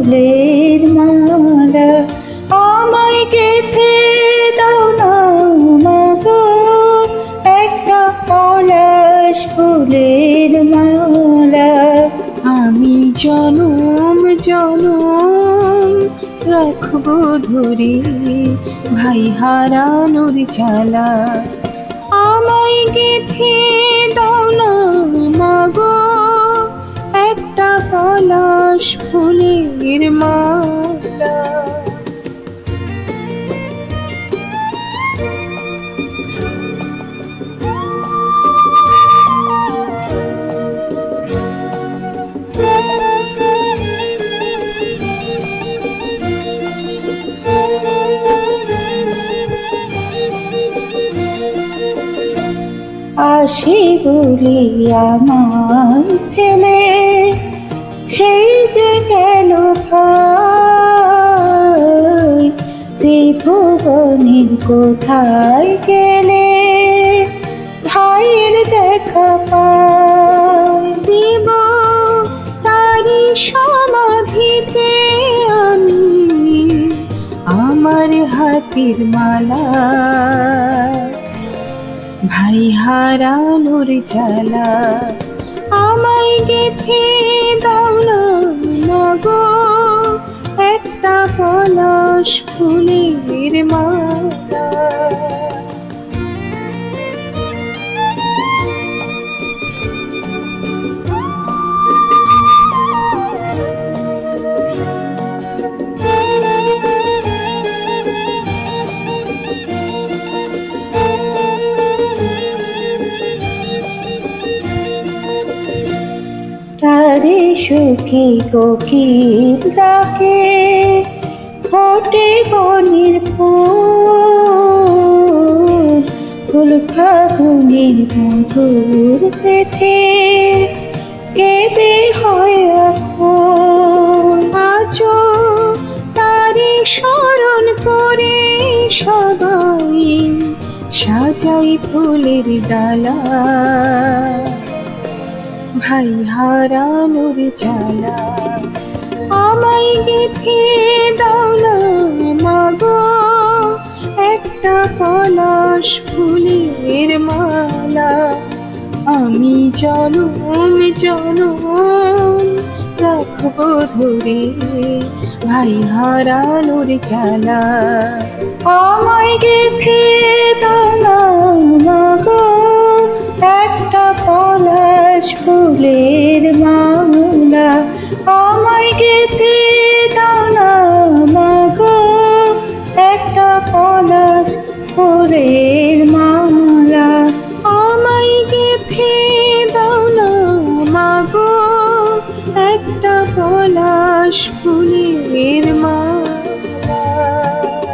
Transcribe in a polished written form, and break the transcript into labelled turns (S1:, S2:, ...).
S1: ফুলের মালা আমায় গেঁথে দাও না মাগো একটা পলাশ ফুলের মালা।
S2: আমি জনম জনম রাখবো ধরে ভাই হারানোর জ্বালা। আমায় গেঁথে দাও না মাগো একটা পলাশ ফুলের মালা।
S1: আসি বলি আমার ফেলে সেই যে গেল ভাই ত্রিভুবনের কোথায় গেলে ভাইয়ের দেখা পাই।
S2: দিব তারি সমাধিতে আমি আমার হাতের মালা। ভাই হারানোর জ্বালা আমায় গেঁথে দাও না মাগো একটা পলাশ ফুলের মালা।
S1: তারে সুখী কোকিল ডাকে ফোটে বনের ফুল ফুল ফাগুনের মধুর পেটে কেঁদে হয় এখন।
S2: আজো তারে স্মরণ করে সবাই সাজাই ফুলের ডালা। ভাই হারানোর জ্বালা আমায় গেঁথে দাও না মাগো একটা পলাশ ফুলের মালা। আমি জনম জনম রাখবো ধরে ভাই হারানোর জ্বালা।
S1: আমায় গেঁথে দাও না মাগো একটা পলাশ ফুলের মালা। আমায় গেঁথে দাও না মাগো একটা পলাশ ফুলের মালা।
S2: আমায় গেঁথে দাও না মাগো একটা পলাশ ফুল